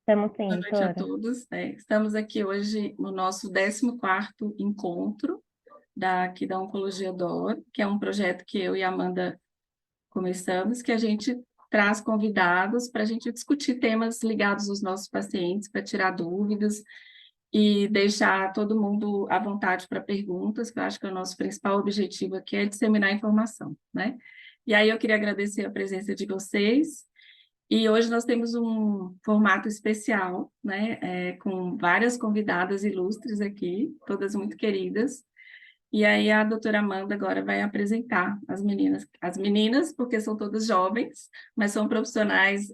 Estamos sim, Boa noite a doutora. todos. Estamos aqui hoje no nosso 14º encontro aqui da Oncologia DOR, que é um projeto que eu e a Amanda começamos, que a gente traz convidados para a gente discutir temas ligados aos nossos pacientes, para tirar dúvidas e deixar todo mundo à vontade para perguntas, que eu acho que é o nosso principal objetivo aqui é disseminar informação, né? E aí eu queria agradecer a presença de vocês. E hoje nós temos um formato especial, né, com várias convidadas ilustres aqui, todas muito queridas. E aí a doutora Amanda agora vai apresentar as meninas, porque são todas jovens, mas são profissionais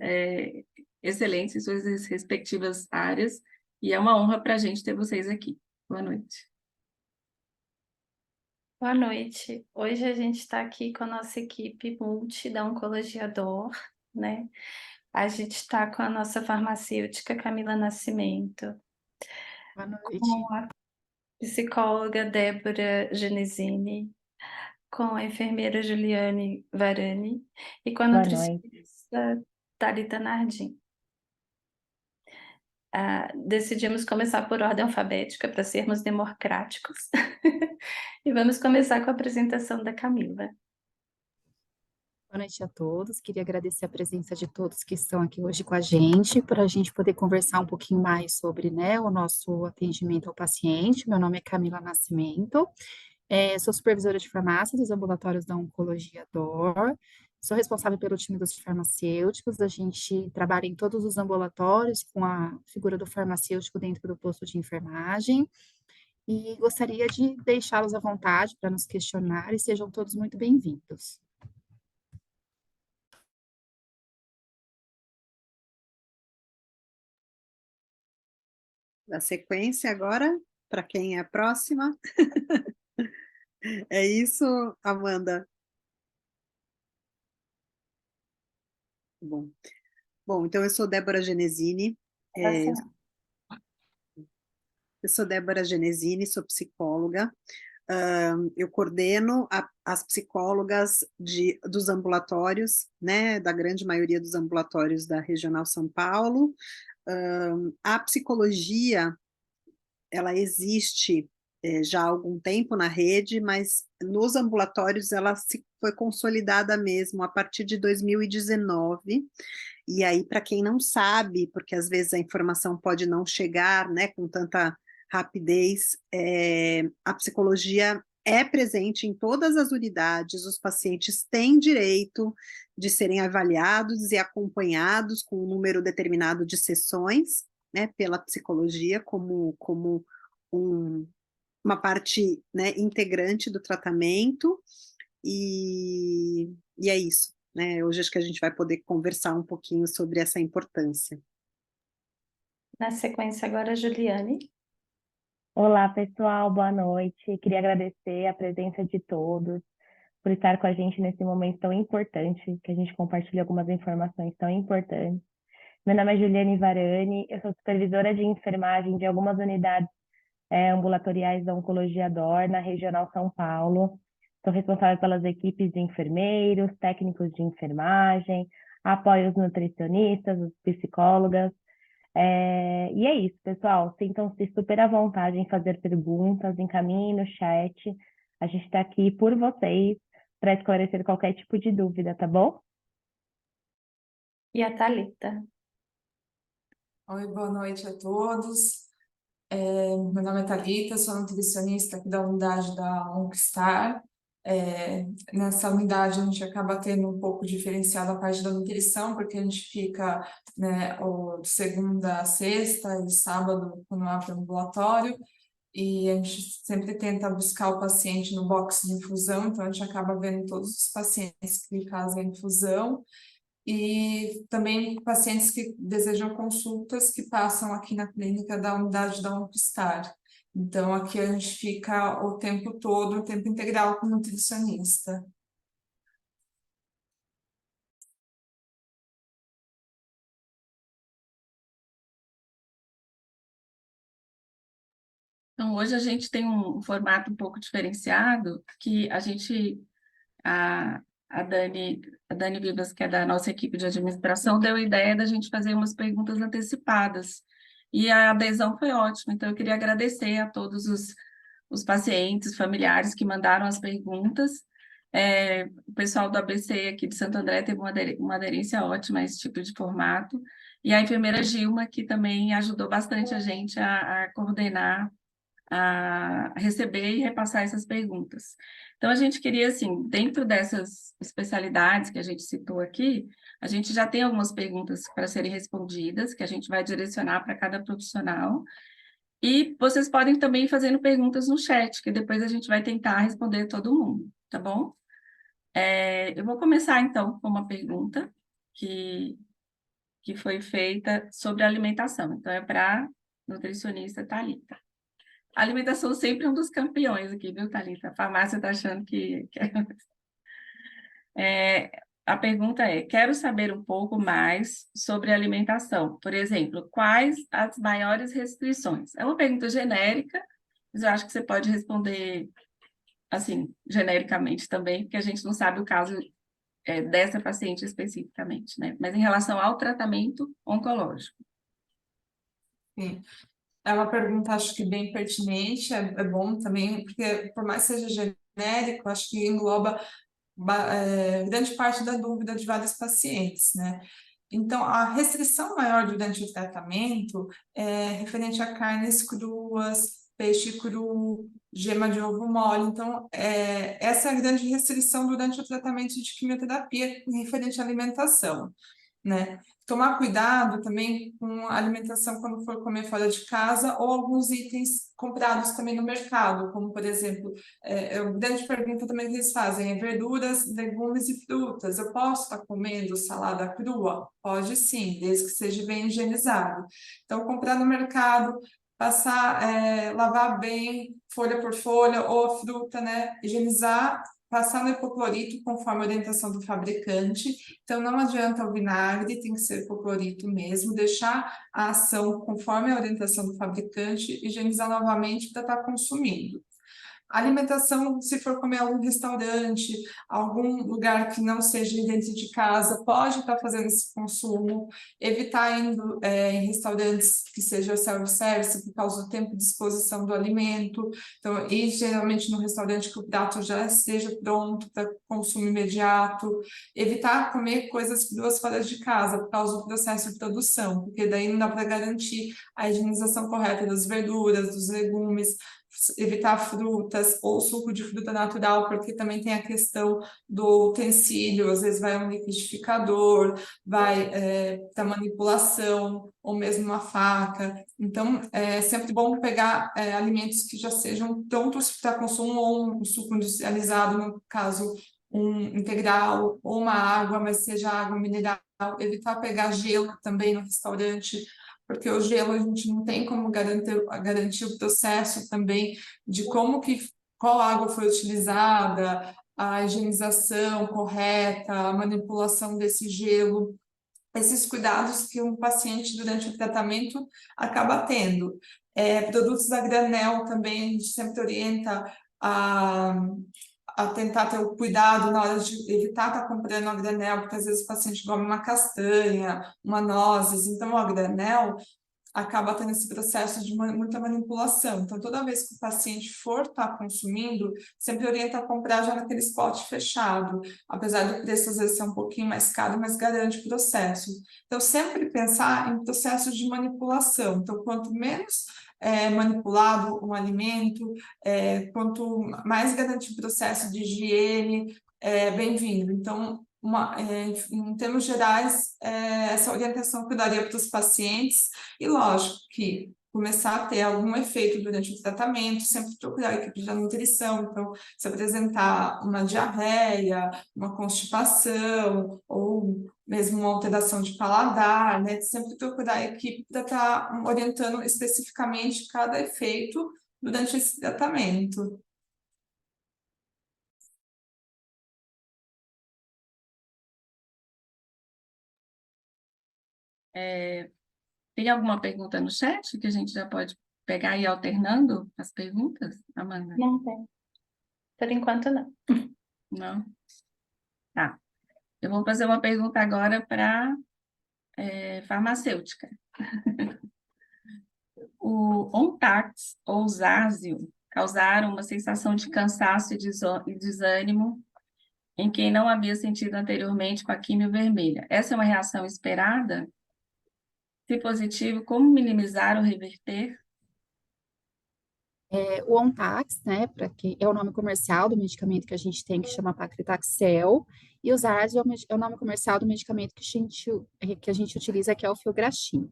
excelentes em suas respectivas áreas, e é uma honra para a gente ter vocês aqui. Boa noite. Boa noite. Hoje a gente está aqui com a nossa equipe multi da Oncologia DOR, né? A gente está com a nossa farmacêutica Camila Nascimento, Boa noite. com a psicóloga Débora Genesini, com a enfermeira Juliane Varani e com a Boa noite. nutricionista Thalita Nardim. Decidimos começar por ordem alfabética para sermos democráticos e vamos começar com a apresentação da Camila. Boa noite a todos. Queria agradecer a presença de todos que estão aqui hoje com a gente, para a gente poder conversar um pouquinho mais sobre, né, o nosso atendimento ao paciente. Meu nome é Camila Nascimento, sou supervisora de farmácia dos ambulatórios da Oncologia DOR, sou responsável pelo time dos farmacêuticos. A gente trabalha em todos os ambulatórios com a figura do farmacêutico dentro do posto de enfermagem, e gostaria de deixá-los à vontade para nos questionar, e sejam todos muito bem-vindos. A sequência agora, para quem é a próxima. É isso, Amanda? Bom, então eu sou Débora Genesini. Sou psicóloga. Eu coordeno as psicólogas dos ambulatórios, né, da grande maioria dos ambulatórios da Regional São Paulo. A psicologia, ela existe já há algum tempo na rede, mas nos ambulatórios ela foi consolidada mesmo a partir de 2019. E aí, para quem não sabe, porque às vezes a informação pode não chegar, né, com tanta rapidez, a psicologia é presente em todas as unidades, os pacientes têm direito de serem avaliados e acompanhados com um número determinado de sessões, né, pela psicologia como uma parte, né, integrante do tratamento, e é isso, né? Hoje acho que a gente vai poder conversar um pouquinho sobre essa importância. Na sequência agora, Juliane. Olá, pessoal, boa noite. Queria agradecer a presença de todos por estar com a gente nesse momento tão importante, que a gente compartilha algumas informações tão importantes. Meu nome é Juliane Varani, eu sou supervisora de enfermagem de algumas unidades ambulatoriais da Oncologia DOR na Regional São Paulo. Sou responsável pelas equipes de enfermeiros, técnicos de enfermagem, apoio os nutricionistas, os psicólogas. E é isso, pessoal. Sintam-se super à vontade em fazer perguntas, encaminhem no chat. A gente está aqui por vocês para esclarecer qualquer tipo de dúvida, tá bom? E a Thalita. Oi, boa noite a todos. Meu nome é Thalita, sou nutricionista aqui da unidade da OncStar. Nessa unidade a gente acaba tendo um pouco diferenciado a parte da nutrição, porque a gente fica, né, de segunda a sexta e sábado quando abre o ambulatório, e a gente sempre tenta buscar o paciente no box de infusão, então a gente acaba vendo todos os pacientes que fazem infusão, e também pacientes que desejam consultas que passam aqui na clínica da unidade da OncStar. Então, aqui a gente fica o tempo todo, o tempo integral com o nutricionista. Então, hoje a gente tem um formato um pouco diferenciado, que a gente a Dani Vivas, que é da nossa equipe de administração, deu a ideia da gente fazer umas perguntas antecipadas. E a adesão foi ótima, então eu queria agradecer a todos os pacientes, familiares que mandaram as perguntas. O pessoal do ABC aqui de Santo André teve uma aderência ótima a esse tipo de formato. E a enfermeira Gilma, que também ajudou bastante a gente a coordenar, a receber e repassar essas perguntas. Então, a gente queria, assim, dentro dessas especialidades que a gente citou aqui, a gente já tem algumas perguntas para serem respondidas, que a gente vai direcionar para cada profissional, e vocês podem também ir fazendo perguntas no chat, que depois a gente vai tentar responder todo mundo, tá bom? Eu vou começar, então, com uma pergunta que foi feita sobre alimentação. Então, é para a nutricionista Thalita. A alimentação sempre é um dos campeões aqui, viu, Thalita? A farmácia está achando que... a pergunta é, quero saber um pouco mais sobre alimentação. Por exemplo, quais as maiores restrições? É uma pergunta genérica, mas eu acho que você pode responder, assim, genericamente também, porque a gente não sabe o caso dessa paciente especificamente, né? Mas em relação ao tratamento oncológico. Sim. É uma pergunta, acho que bem pertinente, é bom também, porque por mais que seja genérico, acho que engloba grande parte da dúvida de vários pacientes, né? Então, a restrição maior durante o tratamento é referente a carnes cruas, peixe cru, gema de ovo mole. Então, essa é a grande restrição durante o tratamento de quimioterapia referente à alimentação, né? Tomar cuidado também com a alimentação quando for comer fora de casa ou alguns itens comprados também no mercado, como, por exemplo, a grande pergunta também que eles fazem é verduras, legumes e frutas. Eu posso estar comendo salada crua? Pode sim, desde que seja bem higienizado. Então, comprar no mercado, passar, lavar bem, folha por folha, ou a fruta, né? Higienizar, passar no hipoclorito conforme a orientação do fabricante. Então, não adianta o vinagre, tem que ser hipoclorito mesmo, deixar a ação conforme a orientação do fabricante, higienizar novamente para estar consumindo. Alimentação, se for comer em algum restaurante, algum lugar que não seja dentro de casa, pode estar fazendo esse consumo, evitar indo em restaurantes que sejam self-service por causa do tempo de exposição do alimento, então, ir geralmente num restaurante que o prato já esteja pronto para consumo imediato, evitar comer coisas cruas fora de casa por causa do processo de produção, porque daí não dá para garantir a higienização correta das verduras, dos legumes, evitar frutas ou suco de fruta natural, porque também tem a questão do utensílio, às vezes vai um liquidificador, vai da manipulação, ou mesmo uma faca. Então, é sempre bom pegar alimentos que já sejam prontos para consumo, ou um suco industrializado, no caso, um integral, ou uma água, mas seja água mineral, evitar pegar gelo também no restaurante, porque o gelo a gente não tem como garantir o processo também de qual água foi utilizada, a higienização correta, a manipulação desse gelo, esses cuidados que um paciente durante o tratamento acaba tendo. Produtos a granel também, a gente sempre orienta a tentar ter o cuidado na hora de evitar estar comprando a granel, porque às vezes o paciente come uma castanha, uma nozes, então a granel acaba tendo esse processo de muita manipulação. Então, toda vez que o paciente for estar consumindo, sempre orienta a comprar já naquele pote fechado, apesar do preço às vezes ser um pouquinho mais caro, mas garante o processo. Então, sempre pensar em processos de manipulação. Então, quanto menos manipulado um alimento, quanto mais garante o processo de higiene, bem-vindo. Então, em termos gerais, essa orientação que eu daria para os pacientes, e lógico que começar a ter algum efeito durante o tratamento, sempre procurar a equipe de nutrição, então, se apresentar uma diarreia, uma constipação, ou mesmo uma alteração de paladar, né, sempre procurar a equipe para estar orientando especificamente cada efeito durante esse tratamento. Tem alguma pergunta no chat que a gente já pode pegar e ir alternando as perguntas, Amanda? Não tem. Por enquanto, não. Não? Tá. Eu vou fazer uma pergunta agora para farmacêutica. O Ontax ou Zásio causaram uma sensação de cansaço e desânimo em quem não havia sentido anteriormente com a quimio vermelha. Essa é uma reação esperada? Se positivo, como minimizar ou reverter? O Ontax, né, para quem é o nome comercial do medicamento que a gente tem, que chama Paclitaxel, e o Zárdio é o nome comercial do medicamento que a gente utiliza, que é o Filgrastim.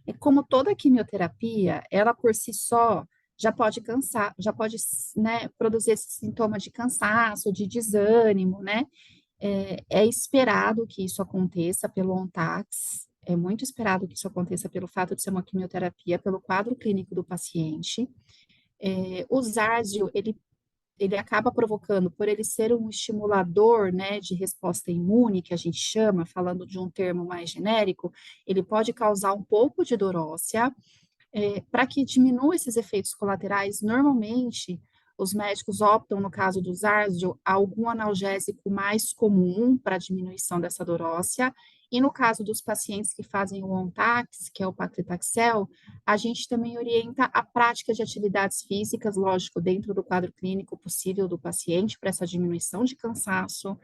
E como toda quimioterapia, ela por si só já pode cansar, já pode, né, produzir esse sintoma de cansaço, de desânimo, né? É esperado que isso aconteça pelo Ontax, é muito esperado que isso aconteça pelo fato de ser uma quimioterapia, pelo quadro clínico do paciente. O Zárdio, ele acaba provocando, por ele ser um estimulador, né, de resposta imune, que a gente chama, falando de um termo mais genérico, ele pode causar um pouco de dor óssea. Para que diminua esses efeitos colaterais, normalmente os médicos optam, no caso do Zárdio, algum analgésico mais comum para diminuição dessa dor óssea, e no caso dos pacientes que fazem o Ontax, que é o Paclitaxel, a gente também orienta a prática de atividades físicas, lógico, dentro do quadro clínico possível do paciente, para essa diminuição de cansaço,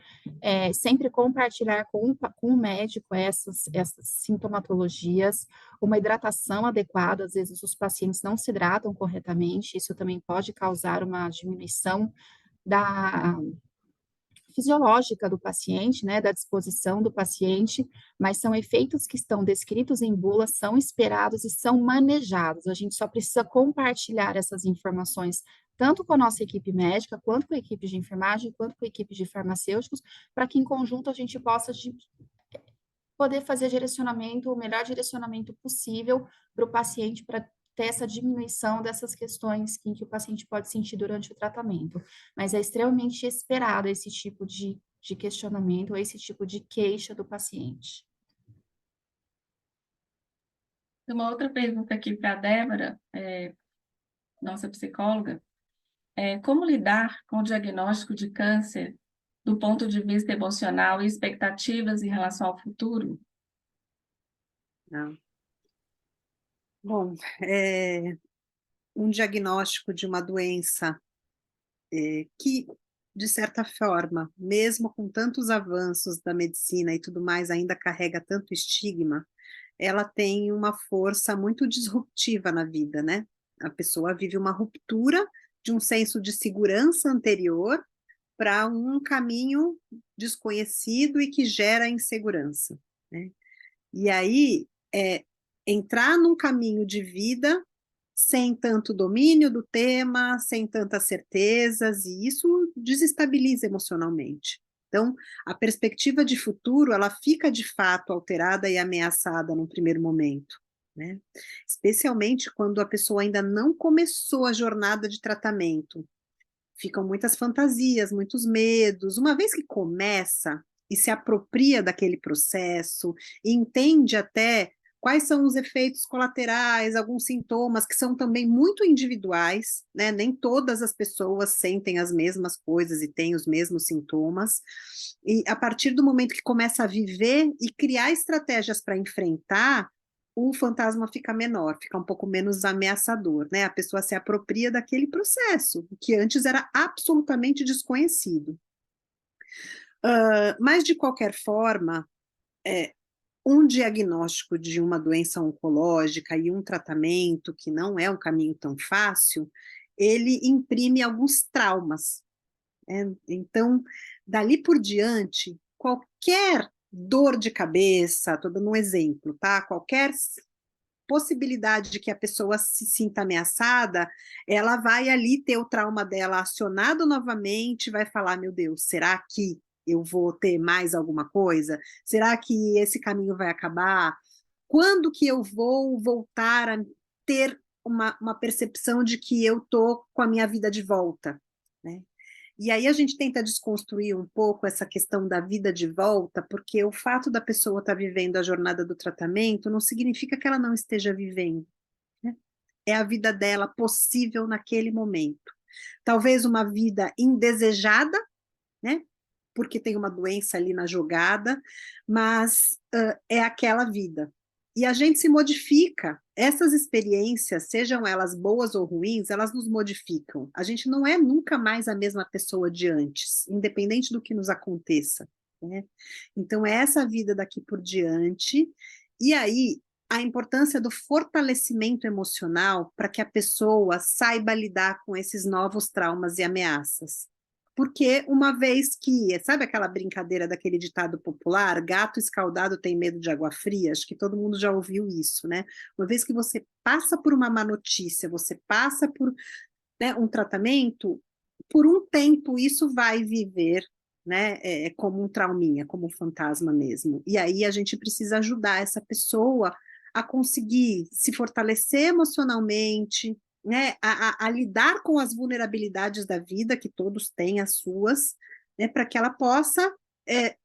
sempre compartilhar com o médico essas sintomatologias, uma hidratação adequada, às vezes os pacientes não se hidratam corretamente, isso também pode causar uma diminuição da fisiológica do paciente, né, da disposição do paciente, mas são efeitos que estão descritos em bula, são esperados e são manejados. A gente só precisa compartilhar essas informações tanto com a nossa equipe médica, quanto com a equipe de enfermagem, quanto com a equipe de farmacêuticos, para que em conjunto a gente possa poder fazer direcionamento, o melhor direcionamento possível para o paciente, para ter essa diminuição dessas questões que o paciente pode sentir durante o tratamento. Mas é extremamente esperado esse tipo de questionamento, ou esse tipo de queixa do paciente. Uma outra pergunta aqui para a Débora, nossa psicóloga, como lidar com o diagnóstico de câncer do ponto de vista emocional e expectativas em relação ao futuro? Não. Bom, um diagnóstico de uma doença que, de certa forma, mesmo com tantos avanços da medicina e tudo mais, ainda carrega tanto estigma, ela tem uma força muito disruptiva na vida, né? A pessoa vive uma ruptura de um senso de segurança anterior para um caminho desconhecido e que gera insegurança, né? E aí, entrar num caminho de vida sem tanto domínio do tema, sem tantas certezas, e isso desestabiliza emocionalmente. Então, a perspectiva de futuro, ela fica de fato alterada e ameaçada num primeiro momento, né? Especialmente quando a pessoa ainda não começou a jornada de tratamento. Ficam muitas fantasias, muitos medos. Uma vez que começa e se apropria daquele processo, e entende até quais são os efeitos colaterais, alguns sintomas que são também muito individuais, né? Nem todas as pessoas sentem as mesmas coisas e têm os mesmos sintomas. E a partir do momento que começa a viver e criar estratégias para enfrentar, o fantasma fica menor, fica um pouco menos ameaçador, né? A pessoa se apropria daquele processo, que antes era absolutamente desconhecido. Mas, de qualquer forma, um diagnóstico de uma doença oncológica e um tratamento, que não é um caminho tão fácil, ele imprime alguns traumas, né? Então, dali por diante, qualquer dor de cabeça, estou dando um exemplo, tá? Qualquer possibilidade de que a pessoa se sinta ameaçada, ela vai ali ter o trauma dela acionado novamente, vai falar, meu Deus, será que eu vou ter mais alguma coisa? Será que esse caminho vai acabar? Quando que eu vou voltar a ter uma percepção de que eu estou com a minha vida de volta, né? E aí a gente tenta desconstruir um pouco essa questão da vida de volta, porque o fato da pessoa estar vivendo a jornada do tratamento não significa que ela não esteja vivendo, né? É a vida dela possível naquele momento. Talvez uma vida indesejada, né? porque tem uma doença ali na jogada, mas é aquela vida. E a gente se modifica. Essas experiências, sejam elas boas ou ruins, elas nos modificam. A gente não é nunca mais a mesma pessoa de antes, independente do que nos aconteça, né? Então, é essa vida daqui por diante. E aí, a importância do fortalecimento emocional para que a pessoa saiba lidar com esses novos traumas e ameaças. Porque uma vez que, sabe aquela brincadeira daquele ditado popular, gato escaldado tem medo de água fria? Acho que todo mundo já ouviu isso, né? Uma vez que você passa por uma má notícia, você passa por, né, um tratamento, por um tempo isso vai viver, né, como um trauminha, como um fantasma mesmo. E aí a gente precisa ajudar essa pessoa a conseguir se fortalecer emocionalmente, né, a lidar com as vulnerabilidades da vida, que todos têm as suas, né, para que ela possa,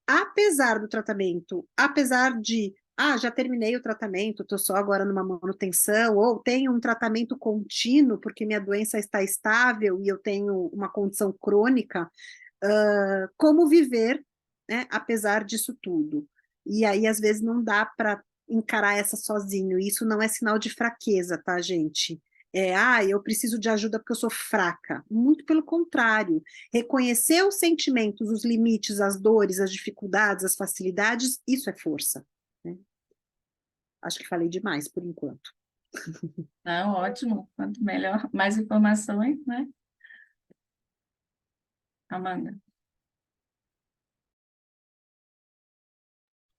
apesar do tratamento, apesar de, já terminei o tratamento, estou só agora numa manutenção, ou tenho um tratamento contínuo, porque minha doença está estável e eu tenho uma condição crônica, como viver, né, apesar disso tudo. E aí, às vezes, não dá para encarar essa sozinho, e isso não é sinal de fraqueza, tá, gente? Eu preciso de ajuda porque eu sou fraca. Muito pelo contrário. Reconhecer os sentimentos, os limites, as dores, as dificuldades, as facilidades, isso é força, né? Acho que falei demais por enquanto. Não, ótimo. Quanto melhor, mais informações, né? Amanda.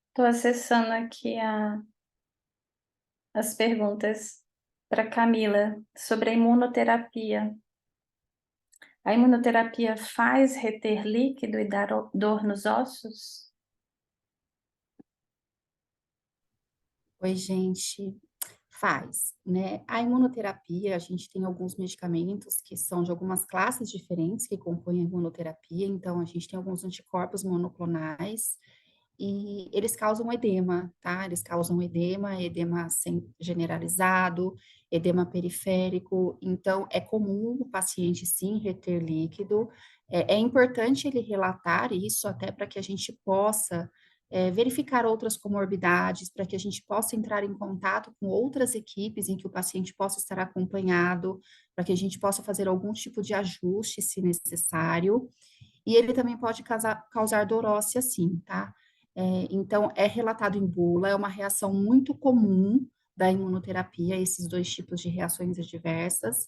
Estou acessando aqui as perguntas para Camila sobre a imunoterapia. A imunoterapia faz reter líquido e dar dor nos ossos? Oi, gente. Faz, né? A imunoterapia, a gente tem alguns medicamentos que são de algumas classes diferentes que compõem a imunoterapia, então a gente tem alguns anticorpos monoclonais e eles causam edema, tá? Eles causam edema generalizado, edema periférico, então é comum o paciente sim reter líquido, é importante ele relatar isso até para que a gente possa verificar outras comorbidades, para que a gente possa entrar em contato com outras equipes em que o paciente possa estar acompanhado, para que a gente possa fazer algum tipo de ajuste, se necessário. E ele também pode causar dor óssea, sim, tá? Então, é relatado em bula, é uma reação muito comum da imunoterapia, esses dois tipos de reações adversas,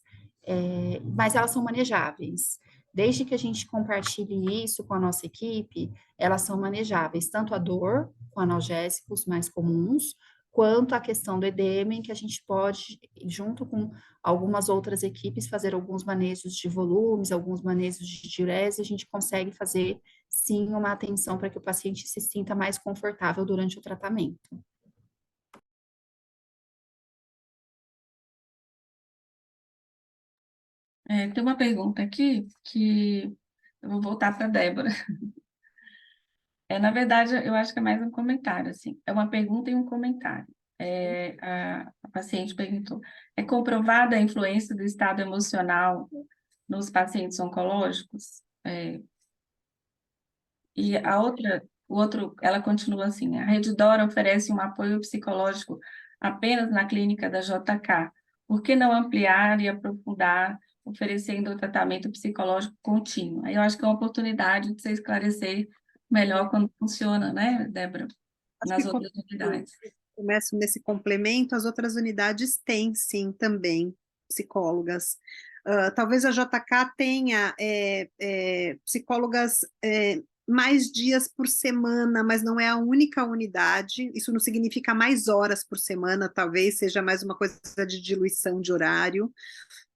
mas elas são manejáveis. Desde que a gente compartilhe isso com a nossa equipe, elas são manejáveis, tanto a dor, com analgésicos mais comuns, quanto a questão do edema, em que a gente pode, junto com algumas outras equipes, fazer alguns manejos de volumes, alguns manejos de diurese, a gente consegue fazer, sim, uma atenção para que o paciente se sinta mais confortável durante o tratamento. Tem uma pergunta aqui que eu vou voltar para a Débora. Na verdade, eu acho que é mais um comentário, assim. É uma pergunta e um comentário. A paciente perguntou: é comprovada a influência do estado emocional nos pacientes oncológicos? E ela continua assim: a Rede Dora oferece um apoio psicológico apenas na clínica da JK. Por que não ampliar e aprofundar, oferecendo o tratamento psicológico contínuo? Aí eu acho que é uma oportunidade de você esclarecer melhor como funciona, né, Débora, Acho nas que outras unidades. começo nesse complemento, as outras unidades têm, sim, também psicólogas. Talvez a JK tenha psicólogas mais dias por semana, mas não é a única unidade. Isso não significa mais horas por semana, talvez seja mais uma coisa de diluição de horário,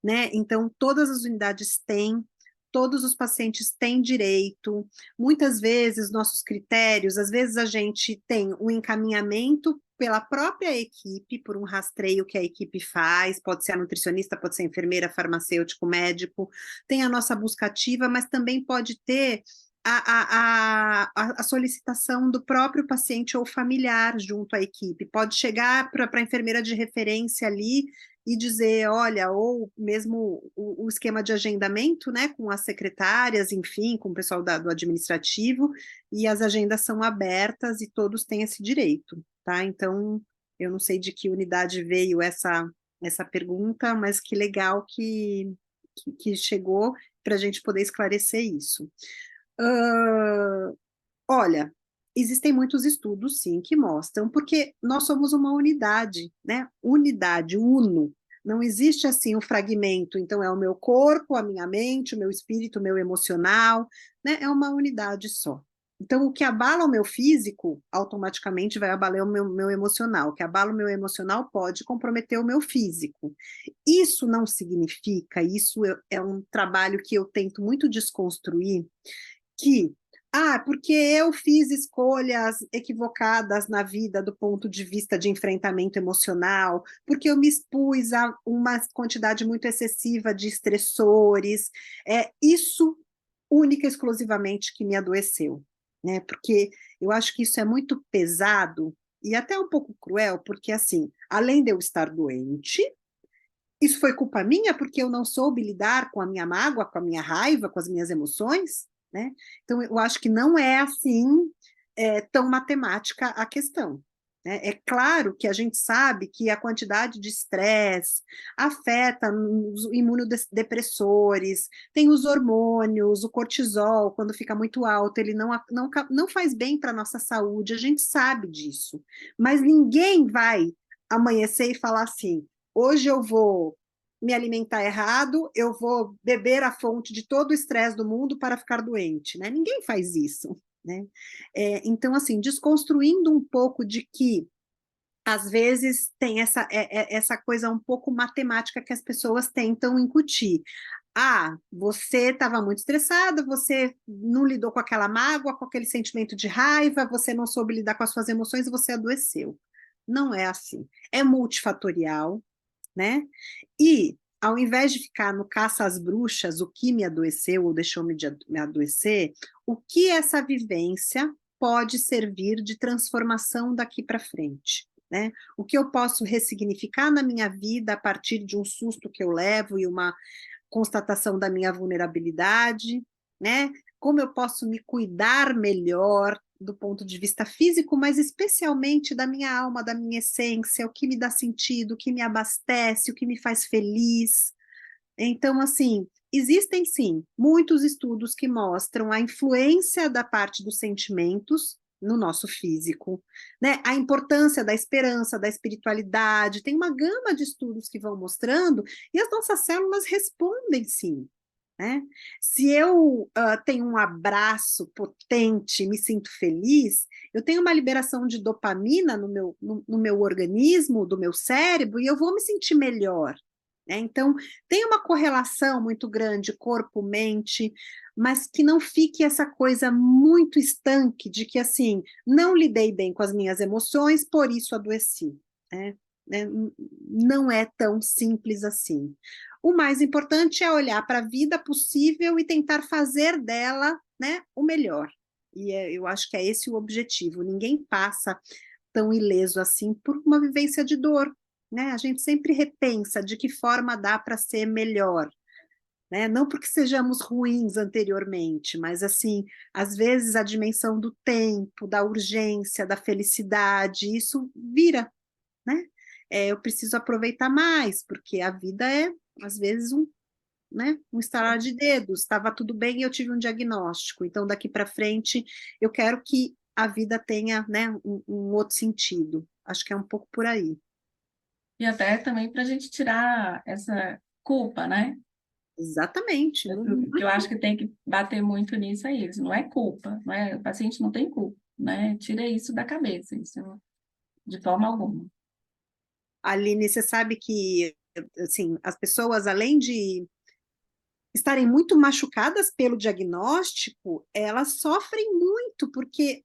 né? Então, todas as unidades têm, todos os pacientes têm direito. Muitas vezes, nossos critérios, às vezes a gente tem um encaminhamento pela própria equipe, por um rastreio que a equipe faz, pode ser a nutricionista, pode ser a enfermeira, farmacêutico, médico, tem a nossa busca ativa, mas também pode ter a solicitação do próprio paciente ou familiar junto à equipe. Pode chegar para a enfermeira de referência ali e dizer, olha, ou mesmo o esquema de agendamento, né, com as secretárias, enfim, com o pessoal do administrativo, e as agendas são abertas e todos têm esse direito, tá? Então, eu não sei de que unidade veio essa pergunta, mas que legal que chegou para a gente poder esclarecer isso. Olha, existem muitos estudos, sim, que mostram, porque nós somos uma unidade, né? Unidade, uno. Não existe assim um fragmento, então é o meu corpo, a minha mente, o meu espírito, o meu emocional, né? É uma unidade só. Então, o que abala o meu físico, automaticamente vai abalar o meu emocional. O que abala o meu emocional pode comprometer o meu físico. Isso não significa, é um trabalho que eu tento muito desconstruir, que, porque eu fiz escolhas equivocadas na vida do ponto de vista de enfrentamento emocional, porque eu me expus a uma quantidade muito excessiva de estressores, isso única e exclusivamente que me adoeceu, né? Porque eu acho que isso é muito pesado e até um pouco cruel, porque assim, além de eu estar doente, isso foi culpa minha porque eu não soube lidar com a minha mágoa, com a minha raiva, com as minhas emoções, né? Então, eu acho que não é assim tão matemática a questão, né? É claro que a gente sabe que a quantidade de estresse afeta os imunodepressores, tem os hormônios, o cortisol, quando fica muito alto, ele não faz bem para a nossa saúde, a gente sabe disso. Mas ninguém vai amanhecer e falar assim, hoje eu vou me alimentar errado, eu vou beber a fonte de todo o estresse do mundo para ficar doente, né? Ninguém faz isso, né? Então, assim, desconstruindo um pouco de que, às vezes, tem essa coisa um pouco matemática que as pessoas tentam incutir. Você estava muito estressada, você não lidou com aquela mágoa, com aquele sentimento de raiva, você não soube lidar com as suas emoções e você adoeceu. Não é assim. É multifatorial, né? E, ao invés de ficar no caça às bruxas, o que me adoeceu ou deixou me adoecer, o que essa vivência pode servir de transformação daqui para frente, né? O que eu posso ressignificar na minha vida a partir de um susto que eu levo e uma constatação da minha vulnerabilidade, né? Como eu posso me cuidar melhor do ponto de vista físico, mas especialmente da minha alma, da minha essência, o que me dá sentido, o que me abastece, o que me faz feliz. Então, assim, existem sim muitos estudos que mostram a influência da parte dos sentimentos no nosso físico, né? A importância da esperança, da espiritualidade, tem uma gama de estudos que vão mostrando, e as nossas células respondem sim, né? Se eu tenho um abraço potente, me sinto feliz, eu tenho uma liberação de dopamina no meu organismo, do meu cérebro, e eu vou me sentir melhor, né? Então, tem uma correlação muito grande corpo-mente, mas que não fique essa coisa muito estanque de que, assim, não lidei bem com as minhas emoções, por isso adoeci, né? Não é tão simples assim. O mais importante é olhar para a vida possível e tentar fazer dela, né, o melhor. E eu acho que é esse o objetivo. Ninguém passa tão ileso assim por uma vivência de dor, né? A gente sempre repensa de que forma dá para ser melhor, né? Não porque sejamos ruins anteriormente, mas assim, às vezes a dimensão do tempo, da urgência, da felicidade, isso vira, né? Eu preciso aproveitar mais, porque a vida é, às vezes, né, um estalar de dedos. Estava tudo bem e eu tive um diagnóstico. Então, daqui para frente, eu quero que a vida tenha, né, um outro sentido. Acho que é um pouco por aí. E até também para a gente tirar essa culpa, né? Exatamente. Que eu acho que tem que bater muito nisso aí. Isso não é culpa, não é? O paciente não tem culpa, né? Tira isso da cabeça, isso de forma alguma. Aline, você sabe que, assim, as pessoas, além de estarem muito machucadas pelo diagnóstico, elas sofrem muito, porque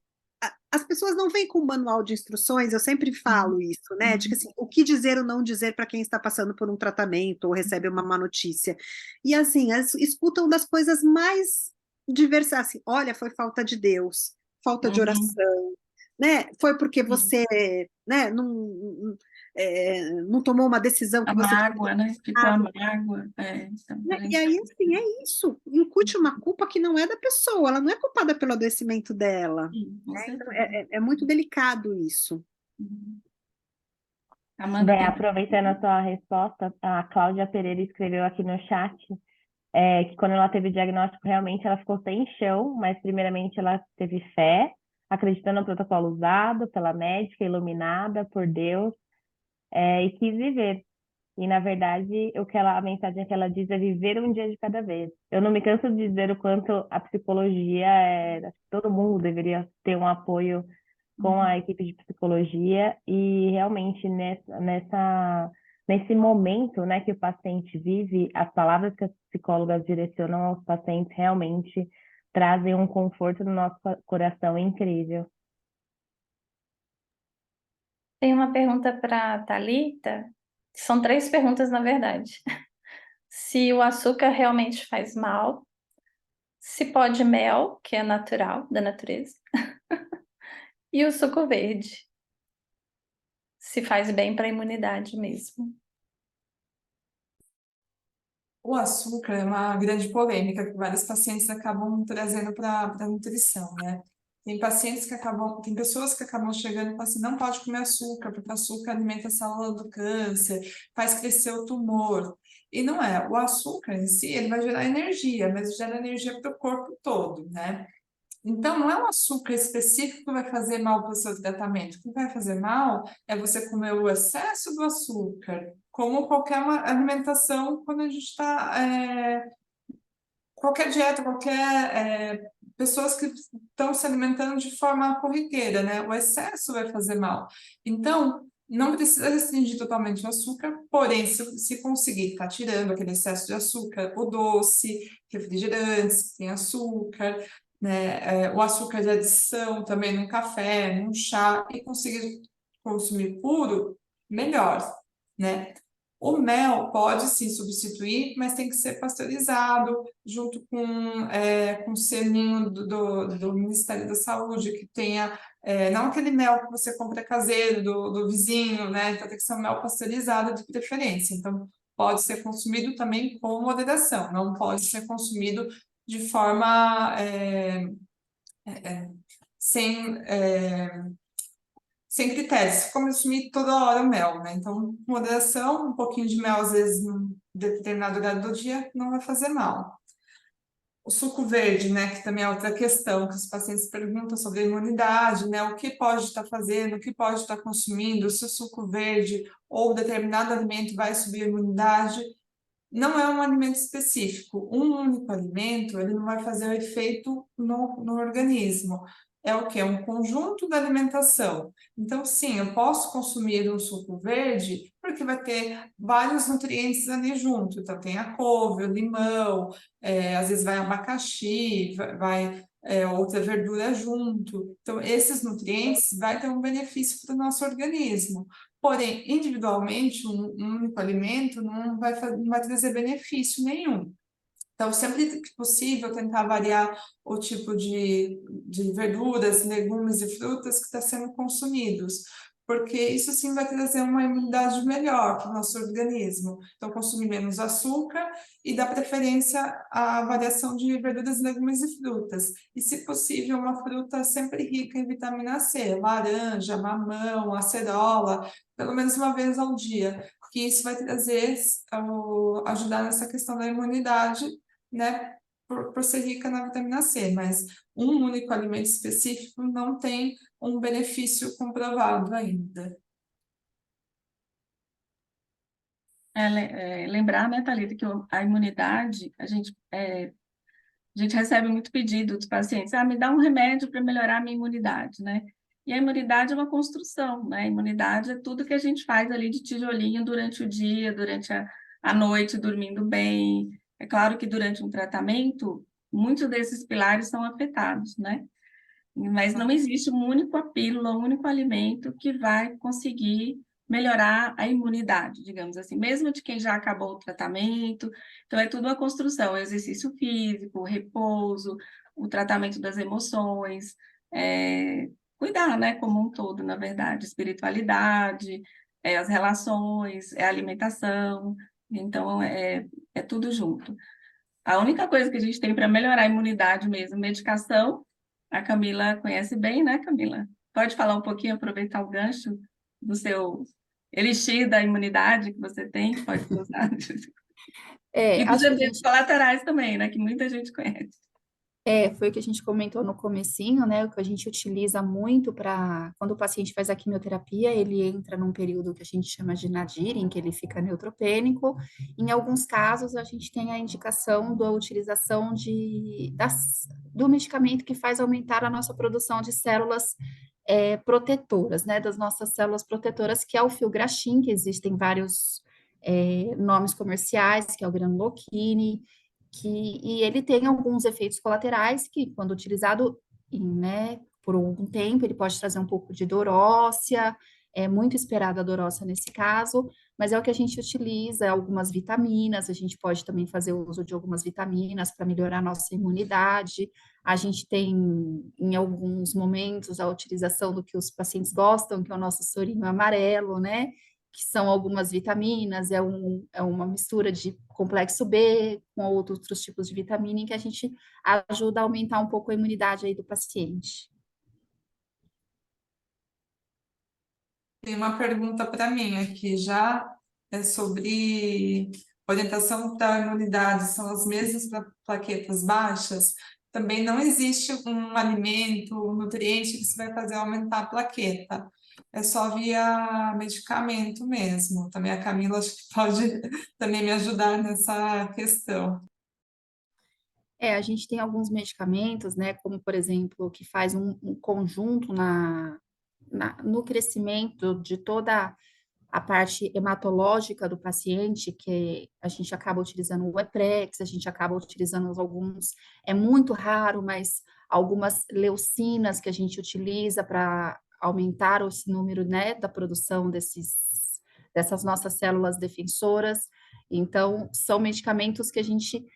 as pessoas não vêm com um manual de instruções, eu sempre falo isso, né? De que, assim, o que dizer ou não dizer para quem está passando por um tratamento ou recebe uma má notícia. E assim, escutam das coisas mais diversas, assim, olha, foi falta de Deus, falta de oração, né? Foi porque você, né, não tomou uma decisão que A você mágoa, né? Ficou a mágoa. Então, a né? E gente... aí, assim, é isso. Incute uma culpa que não é da pessoa, ela não é culpada pelo adoecimento dela. Sim, com Então, certeza. é muito delicado isso. Uhum. Amanda Bem, tem... aproveitando a sua resposta, a Cláudia Pereira escreveu aqui no chat que quando ela teve o diagnóstico, realmente ela ficou sem chão, mas primeiramente ela teve fé, acreditando no protocolo usado pela médica, iluminada por Deus, e quis viver. E, na verdade, a mensagem que ela diz é viver um dia de cada vez. Eu não me canso de dizer o quanto a psicologia acho que todo mundo deveria ter um apoio com a equipe de psicologia e realmente nesse momento, né, que o paciente vive, as palavras que as psicólogas direcionam aos pacientes realmente trazem um conforto no nosso coração incrível. Tem uma pergunta para a Thalita, são 3 perguntas, na verdade. Se o açúcar realmente faz mal, se pode mel, que é natural, da natureza, e o suco verde, se faz bem para a imunidade mesmo. O açúcar é uma grande polêmica que vários pacientes acabam trazendo para a nutrição, né? Tem pessoas que acabam chegando e falam assim, não pode comer açúcar, porque o açúcar alimenta a célula do câncer, faz crescer o tumor. E não é, o açúcar em si, ele vai gerar energia, mas gera energia para o corpo todo, né? Então, não é um açúcar específico que vai fazer mal para o seu tratamento. O que vai fazer mal é você comer o excesso do açúcar, como qualquer alimentação, quando a gente está. Qualquer dieta, pessoas que estão se alimentando de forma corriqueira, né? O excesso vai fazer mal. Então, não precisa restringir totalmente o açúcar, porém, se conseguir estar tirando aquele excesso de açúcar, o doce, refrigerantes, que tem açúcar, né? O açúcar de adição também num café, num chá, e conseguir consumir puro, melhor, né? O mel pode sim substituir, mas tem que ser pasteurizado, junto com o selinho do Ministério da Saúde, que tenha, não aquele mel que você compra caseiro do vizinho, né? Então tem que ser um mel pasteurizado de preferência. Então, pode ser consumido também com moderação, não pode ser consumido de forma sem, sem critérios. Se consumir toda hora mel, né? Então, moderação, um pouquinho de mel, às vezes, em determinado horário do dia, não vai fazer mal. O suco verde, né, que também é outra questão que os pacientes perguntam sobre a imunidade, né, o que pode estar fazendo, o que pode estar consumindo, se o suco verde ou determinado alimento vai subir a imunidade. Não é um alimento específico. Um único alimento, ele não vai fazer o efeito no organismo. É o quê? É um conjunto da alimentação. Então, sim, eu posso consumir um suco verde porque vai ter vários nutrientes ali junto. Então, tem a couve, o limão, às vezes vai abacaxi, vai outra verdura junto. Então, esses nutrientes vai ter um benefício para o nosso organismo. Porém, individualmente, um único alimento não vai trazer benefício nenhum. Então, sempre que possível, tentar variar o tipo de verduras, legumes e frutas que está sendo consumidos, porque isso sim vai trazer uma imunidade melhor para o nosso organismo. Então, consumir menos açúcar e dar preferência à variação de verduras, legumes e frutas. E, se possível, uma fruta sempre rica em vitamina C, laranja, mamão, acerola, pelo menos uma vez ao dia, porque isso vai trazer, ajudar nessa questão da imunidade, né, por ser rica na vitamina C, mas um único alimento específico não tem um benefício comprovado ainda. lembrar, né, Thalita, que a imunidade, a gente recebe muito pedido dos pacientes, me dá um remédio para melhorar a minha imunidade, né? E a imunidade é uma construção, né? A imunidade é tudo que a gente faz ali de tijolinho durante o dia, durante a noite, dormindo bem. É claro que durante um tratamento, muitos desses pilares são afetados, né? Mas não existe um único pílula, um único alimento que vai conseguir melhorar a imunidade, digamos assim, mesmo de quem já acabou o tratamento. Então, é tudo uma construção, o exercício físico, o repouso, o tratamento das emoções, cuidar, né, como um todo, na verdade, espiritualidade, é as relações, é a alimentação, então é tudo junto. A única coisa que a gente tem para melhorar a imunidade mesmo, medicação, a Camila conhece bem, né, Camila? Pode falar um pouquinho, aproveitar o gancho do seu elixir da imunidade que você tem, que pode ser usado. E dos Acho que a efeitos gente colaterais também, né, que muita gente conhece. foi o que a gente comentou no comecinho, né? O que a gente utiliza muito para quando o paciente faz a quimioterapia, ele entra num período que a gente chama de nadir, em que ele fica neutropênico. Em alguns casos, a gente tem a indicação da utilização do medicamento que faz aumentar a nossa produção de células protetoras, né? Das nossas células protetoras, que é o filgrastim, que existem vários nomes comerciais, que é o granuloquine, e ele tem alguns efeitos colaterais que, quando utilizado né, por algum tempo, ele pode trazer um pouco de dor óssea, é muito esperada a dor óssea nesse caso, mas é o que a gente utiliza, algumas vitaminas, a gente pode também fazer uso de algumas vitaminas para melhorar a nossa imunidade, a gente tem, em alguns momentos, a utilização do que os pacientes gostam, que é o nosso sorinho amarelo, né, que são algumas vitaminas, é uma mistura de complexo B com outros tipos de vitamina, em que a gente ajuda a aumentar um pouco a imunidade aí do paciente. Tem uma pergunta para mim aqui já, é sobre orientação para imunidade, são as mesmas para plaquetas baixas? Também não existe um alimento, um nutriente que você vai fazer aumentar a plaqueta. É só via medicamento mesmo. Também a Camila acho que pode também me ajudar nessa questão. A gente tem alguns medicamentos, né, como, por exemplo, que faz um conjunto no crescimento de toda a parte hematológica do paciente, que a gente acaba utilizando o Eprex, a gente acaba utilizando alguns, é muito raro, mas algumas leucinas que a gente utiliza para aumentar esse número, né, da produção dessas nossas células defensoras. Então, são medicamentos que a gente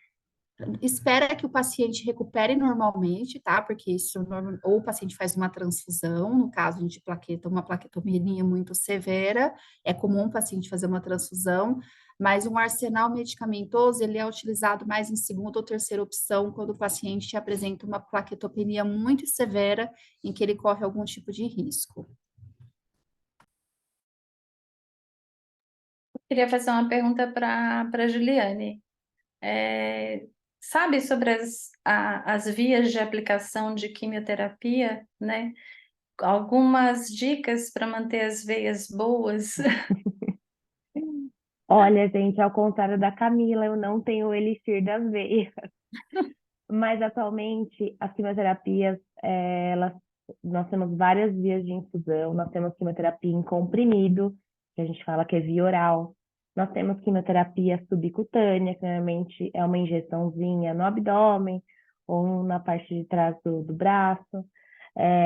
espera que o paciente recupere normalmente, tá? Porque isso, ou o paciente faz uma transfusão, no caso de plaqueta, uma plaquetomia muito severa, é comum o paciente fazer uma transfusão, mas um arsenal medicamentoso, ele é utilizado mais em segunda ou terceira opção, quando o paciente apresenta uma plaquetopenia muito severa, em que ele corre algum tipo de risco. Queria fazer uma pergunta para a Juliane. Sabe sobre as vias de aplicação de quimioterapia, né? Algumas dicas para manter as veias boas. Olha, gente, ao contrário da Camila, eu não tenho o elixir das veias. Mas atualmente as quimioterapias, nós temos várias vias de infusão. Nós temos quimioterapia em comprimido, que a gente fala que é via oral. Nós temos quimioterapia subcutânea, que normalmente é uma injeçãozinha no abdômen ou na parte de trás do braço.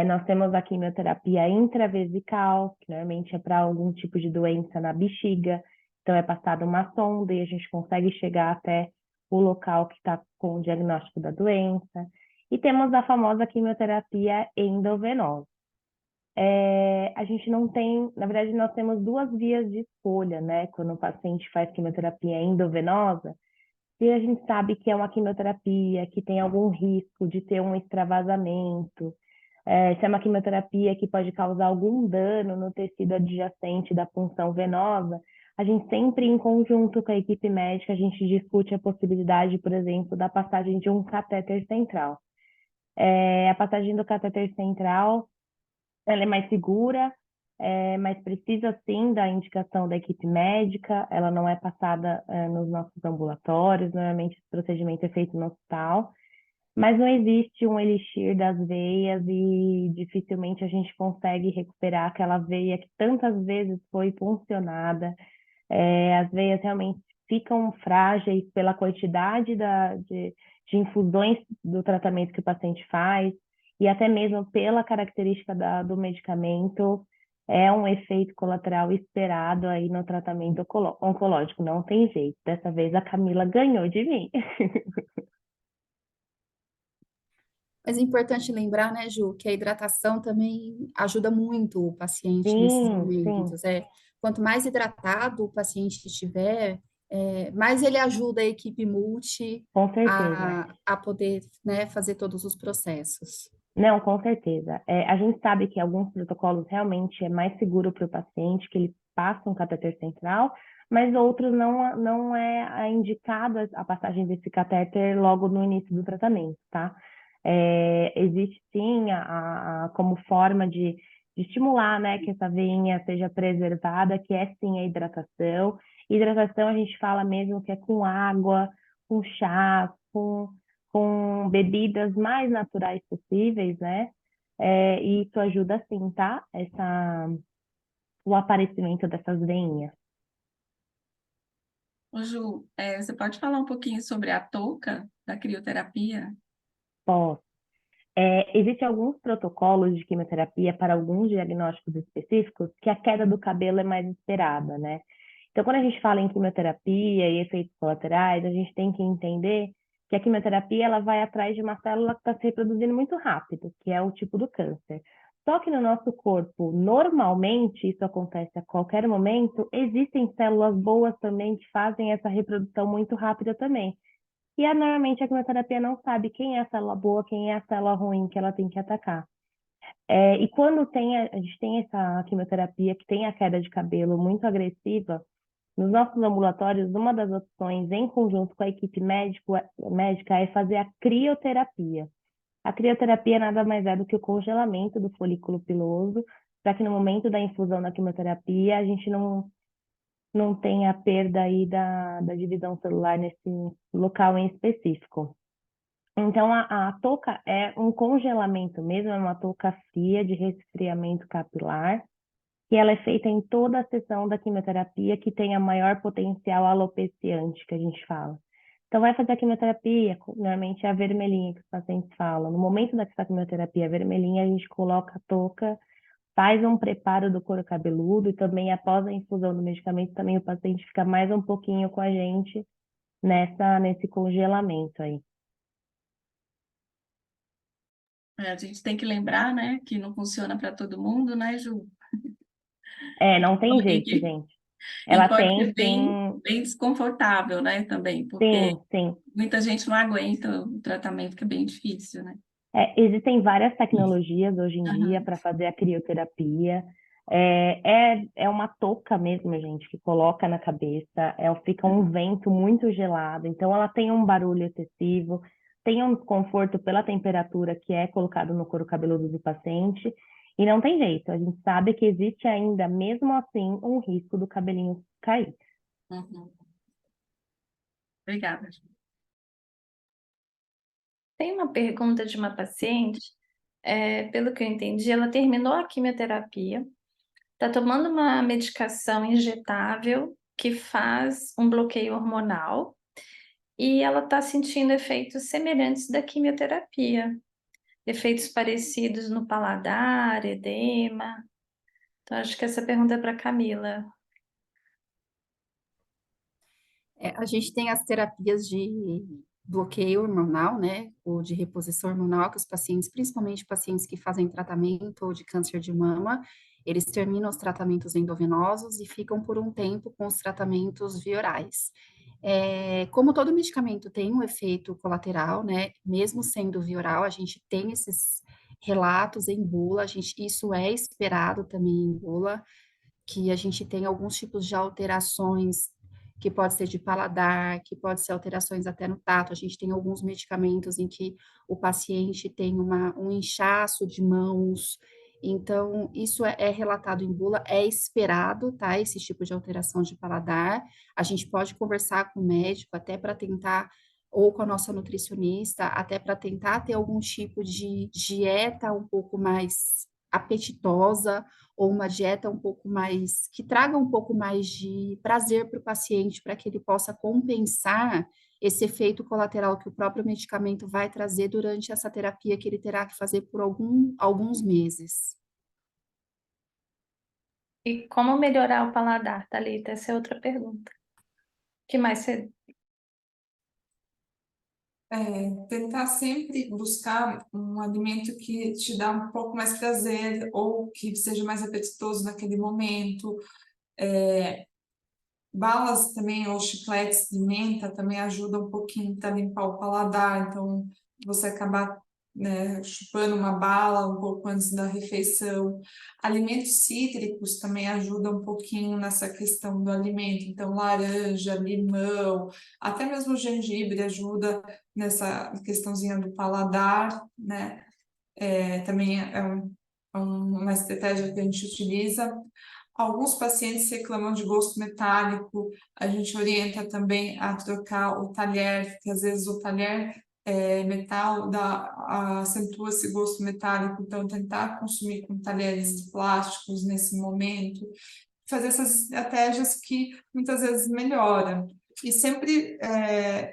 Nós temos a quimioterapia intravesical, que normalmente é para algum tipo de doença na bexiga. Então é passada uma sonda e a gente consegue chegar até o local que está com o diagnóstico da doença. E temos a famosa quimioterapia endovenosa. A gente não tem, na verdade, nós temos duas vias de escolha, né? Quando o paciente faz quimioterapia endovenosa, se a gente sabe que é uma quimioterapia que tem algum risco de ter um extravasamento, se é uma quimioterapia que pode causar algum dano no tecido adjacente da punção venosa, a gente sempre, em conjunto com a equipe médica, a gente discute a possibilidade, por exemplo, da passagem de um catéter central. A passagem do catéter central, ela é mais segura, mas precisa sim da indicação da equipe médica, ela não é passada nos nossos ambulatórios, normalmente esse procedimento é feito no hospital, mas não existe um elixir das veias e dificilmente a gente consegue recuperar aquela veia que tantas vezes foi puncionada. As veias realmente ficam frágeis pela quantidade de infusões do tratamento que o paciente faz e até mesmo pela característica do medicamento, é um efeito colateral esperado aí no tratamento oncológico. Não tem jeito. Dessa vez a Camila ganhou de mim. Mas é importante lembrar, né, Ju, que a hidratação também ajuda muito o paciente nesses Sim, sim. momentos. quanto mais hidratado o paciente estiver, mais ele ajuda a equipe multi Com certeza. a poder, né, fazer todos os processos. Não, com certeza. A gente sabe que alguns protocolos realmente é mais seguro para o paciente, que ele passa um catéter central, mas outros não é indicado a passagem desse catéter logo no início do tratamento, tá? Existe sim como forma de estimular, né, que essa veinha seja preservada, que é sim a hidratação. Hidratação a gente fala mesmo que é com água, com chá, com bebidas mais naturais possíveis, né? E isso ajuda sim, tá? O aparecimento dessas veinhas. Ô, Ju, você pode falar um pouquinho sobre a touca da crioterapia? Posso. Existem alguns protocolos de quimioterapia para alguns diagnósticos específicos que a queda do cabelo é mais esperada, né? Então, quando a gente fala em quimioterapia e efeitos colaterais, a gente tem que entender que a quimioterapia ela vai atrás de uma célula que está se reproduzindo muito rápido, que é o tipo do câncer. Só que no nosso corpo, normalmente, isso acontece a qualquer momento, existem células boas também que fazem essa reprodução muito rápida também. E normalmente a quimioterapia não sabe quem é a célula boa, quem é a célula ruim que ela tem que atacar. E quando a gente tem essa quimioterapia que tem a queda de cabelo muito agressiva, nos nossos ambulatórios, uma das opções, em conjunto com a equipe médica, é fazer a crioterapia. A crioterapia nada mais é do que o congelamento do folículo piloso, para que no momento da infusão da quimioterapia a gente não tenha perda aí da divisão celular nesse local em específico. Então, a touca é um congelamento mesmo, é uma touca fria de resfriamento capilar, que ela é feita em toda a sessão da quimioterapia que tenha maior potencial alopeciante, que a gente fala. Então, vai fazer a quimioterapia, normalmente é a vermelhinha que os pacientes falam. No momento da quimioterapia vermelhinha, a gente coloca a touca, faz um preparo do couro cabeludo e também após a infusão do medicamento, também o paciente fica mais um pouquinho com a gente nesse congelamento aí. A gente tem que lembrar, né, que não funciona para todo mundo, né, Ju? Não tem E jeito, que gente. e Ela pode tem ser sim, bem desconfortável, né, também, porque sim, sim. muita gente não aguenta o tratamento, que é bem difícil, né? Existem várias tecnologias hoje em dia Aham. para fazer a crioterapia. É uma touca mesmo, gente, que coloca na cabeça. Fica um vento muito gelado, então ela tem um barulho excessivo, tem um desconforto pela temperatura que é colocado no couro cabeludo do paciente. E não tem jeito, a gente sabe que existe ainda, mesmo assim, um risco do cabelinho cair. Uhum. Obrigada, Ju. Tem uma pergunta de uma paciente, pelo que eu entendi, ela terminou a quimioterapia, está tomando uma medicação injetável que faz um bloqueio hormonal e ela está sentindo efeitos semelhantes da quimioterapia, efeitos parecidos no paladar, edema. Então, acho que essa pergunta é para Camila. A gente tem as terapias de bloqueio hormonal, né, ou de reposição hormonal, que os pacientes, principalmente pacientes que fazem tratamento ou de câncer de mama, eles terminam os tratamentos endovenosos e ficam por um tempo com os tratamentos via orais. Como todo medicamento tem um efeito colateral, né, mesmo sendo via oral, a gente tem esses relatos em bula, isso é esperado também em bula, que a gente tem alguns tipos de alterações que pode ser de paladar, que pode ser alterações até no tato. A gente tem alguns medicamentos em que o paciente tem um inchaço de mãos. Então, isso é relatado em bula, é esperado, tá? Esse tipo de alteração de paladar. A gente pode conversar com o médico até para tentar, ou com a nossa nutricionista, até para tentar ter algum tipo de dieta um pouco mais apetitosa, ou uma dieta um pouco mais, que traga um pouco mais de prazer para o paciente, para que ele possa compensar esse efeito colateral que o próprio medicamento vai trazer durante essa terapia que ele terá que fazer por alguns meses. E como melhorar o paladar, Thalita? Essa é outra pergunta. O que mais você... Tentar sempre buscar um alimento que te dá um pouco mais prazer ou que seja mais apetitoso naquele momento. Balas também, ou chicletes de menta, também ajudam um pouquinho a limpar o paladar. Então, você acabar, né, chupando uma bala um pouco antes da refeição. Alimentos cítricos também ajudam um pouquinho nessa questão do alimento. Então, laranja, limão, até mesmo gengibre ajuda nessa questãozinha do paladar, né? Também uma estratégia que a gente utiliza. Alguns pacientes reclamam de gosto metálico, a gente orienta também a trocar o talher, porque às vezes o talher metal acentua esse gosto metálico, então tentar consumir com talheres de plásticos nesse momento, fazer essas estratégias que muitas vezes melhoram. E sempre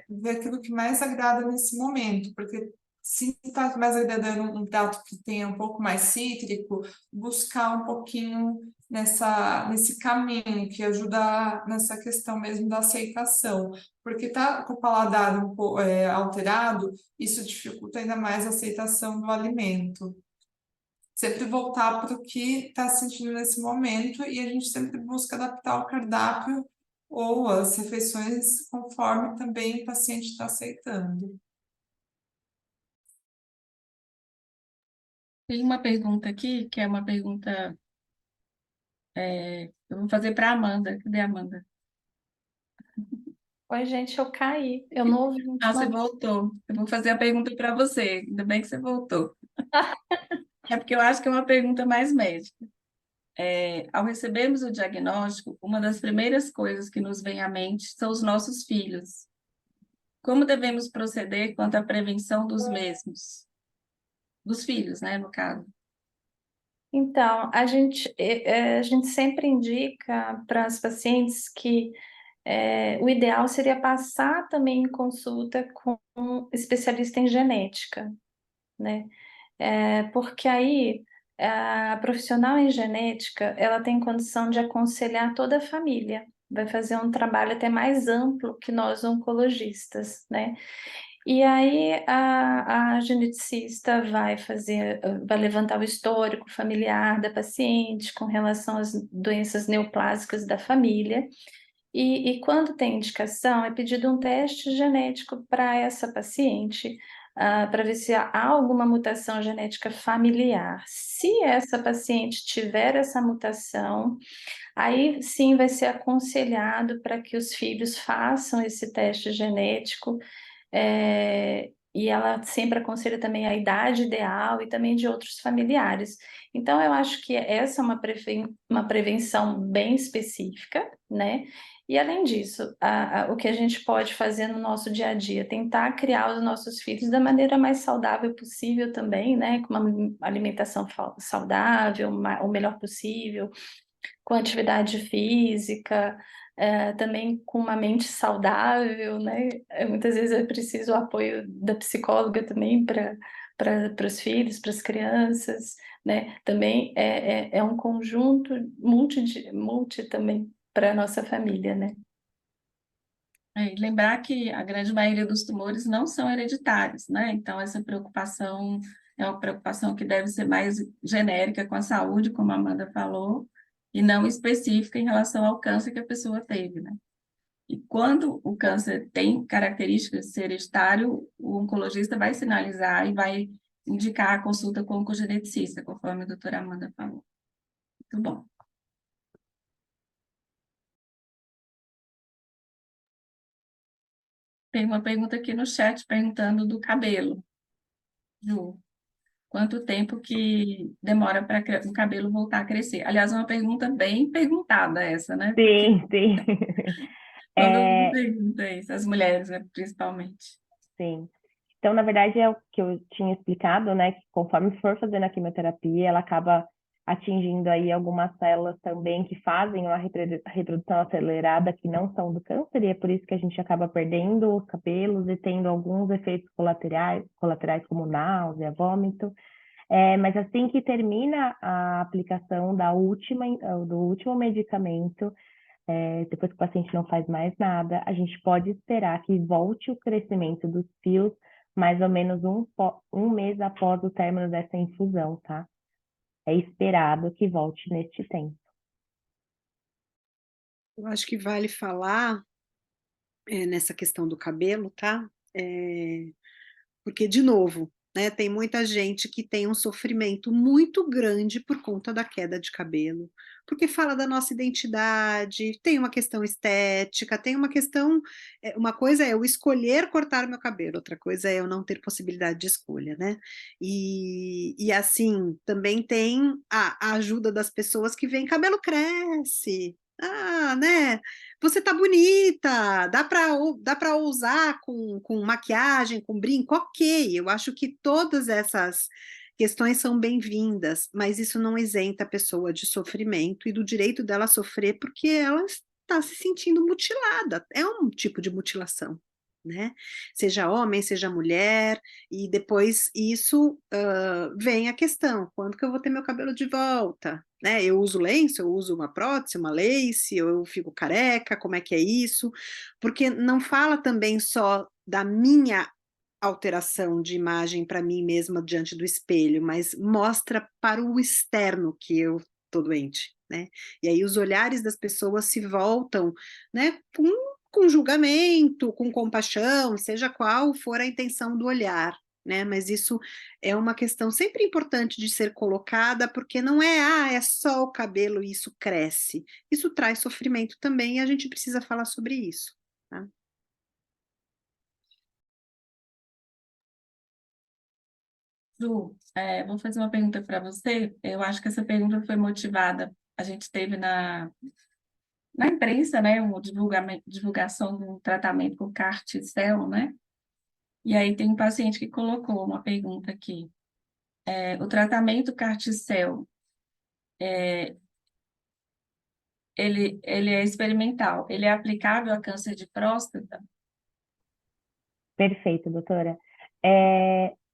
ver aquilo que mais agrada nesse momento, porque se está mais agradando um prato que tenha um pouco mais cítrico, buscar um pouquinho nesse caminho que ajuda nessa questão mesmo da aceitação, porque tá com o paladar um pouco alterado, isso dificulta ainda mais a aceitação do alimento. Sempre voltar para o que está sentindo nesse momento e a gente sempre busca adaptar o cardápio ou as refeições conforme também o paciente está aceitando. Tem uma pergunta aqui, que é uma pergunta eu vou fazer para a Amanda. Cadê a Amanda? Oi, gente, eu caí. Eu não ouvi a Ah, você última. voltou. Eu vou fazer a pergunta para você. Ainda bem que você voltou. É porque eu acho que é uma pergunta mais médica. Ao recebermos o diagnóstico, uma das primeiras coisas que nos vem à mente são os nossos filhos. Como devemos proceder quanto à prevenção dos mesmos? Dos filhos, né, no caso. Então, a gente sempre indica para as pacientes que o ideal seria passar também em consulta com um especialista em genética, né? Porque aí a profissional em genética, ela tem condição de aconselhar toda a família, vai fazer um trabalho até mais amplo que nós oncologistas, né? E aí a geneticista vai levantar o histórico familiar da paciente com relação às doenças neoplásicas da família. E quando tem indicação, é pedido um teste genético para essa paciente, para ver se há alguma mutação genética familiar. Se essa paciente tiver essa mutação, aí sim vai ser aconselhado para que os filhos façam esse teste genético, e ela sempre aconselha também a idade ideal e também de outros familiares. Então, eu acho que essa é uma prevenção bem específica, né? E além disso, o que a gente pode fazer no nosso dia a dia, tentar criar os nossos filhos da maneira mais saudável possível também, né? Com uma alimentação saudável, o melhor possível, com atividade física, também com uma mente saudável, né? Muitas vezes é preciso o apoio da psicóloga também para os filhos, para as crianças, né? Também é um conjunto multi também para a nossa família, né? E lembrar que a grande maioria dos tumores não são hereditários, né? Então, essa preocupação é uma preocupação que deve ser mais genérica com a saúde, como a Amanda falou, e não específica em relação ao câncer que a pessoa teve, né? E quando o câncer tem características de ser hereditário, o oncologista vai sinalizar e vai indicar a consulta com o oncogeneticista, conforme a doutora Amanda falou. Muito bom. Tem uma pergunta aqui no chat perguntando do cabelo. Ju, quanto tempo que demora para o cabelo voltar a crescer? Aliás, é uma pergunta bem perguntada essa, né? Porque Sim, sim. todo mundo É, pergunta isso, as mulheres, né, principalmente. sim. Então, na verdade, é o que eu tinha explicado, né? Que conforme for fazendo a quimioterapia, ela acaba atingindo aí algumas células também que fazem uma reprodução acelerada que não são do câncer, e é por isso que a gente acaba perdendo os cabelos e tendo alguns efeitos colaterais como náusea, vômito. Mas assim que termina a aplicação do último medicamento, depois que o paciente não faz mais nada, a gente pode esperar que volte o crescimento dos fios mais ou menos um mês após o término dessa infusão, tá? É esperado que volte neste tempo. Eu acho que vale falar nessa questão do cabelo, tá? Porque, de novo, né, tem muita gente que tem um sofrimento muito grande por conta da queda de cabelo, porque fala da nossa identidade, tem uma questão estética, tem uma questão. Uma coisa é eu escolher cortar o meu cabelo, outra coisa é eu não ter possibilidade de escolha, né? E assim, também tem a ajuda das pessoas que veem cabelo cresce. Ah, né? Você tá bonita, dá para usar com maquiagem, com brinco, ok. Eu acho que todas essas questões são bem-vindas, mas isso não isenta a pessoa de sofrimento e do direito dela sofrer porque ela está se sentindo mutilada. É um tipo de mutilação, né? Seja homem, seja mulher, e depois isso vem a questão: quando que eu vou ter meu cabelo de volta? Né? Eu uso lenço, eu uso uma prótese, uma lace, eu fico careca, como é que é isso? Porque não fala também só da minha alteração de imagem para mim mesma diante do espelho, mas mostra para o externo que eu estou doente, né? E aí os olhares das pessoas se voltam, né, com julgamento, com compaixão, seja qual for a intenção do olhar, né? Mas isso é uma questão sempre importante de ser colocada, porque não é só o cabelo e isso cresce. Isso traz sofrimento também e a gente precisa falar sobre isso, tá? Ju, vou fazer uma pergunta para você. Eu acho que essa pergunta foi motivada. A gente teve na imprensa, né, uma divulgação de um tratamento com Carticel, né? E aí tem um paciente que colocou uma pergunta aqui. O tratamento Carticel, ele é experimental, ele é aplicável a câncer de próstata? Perfeito, doutora.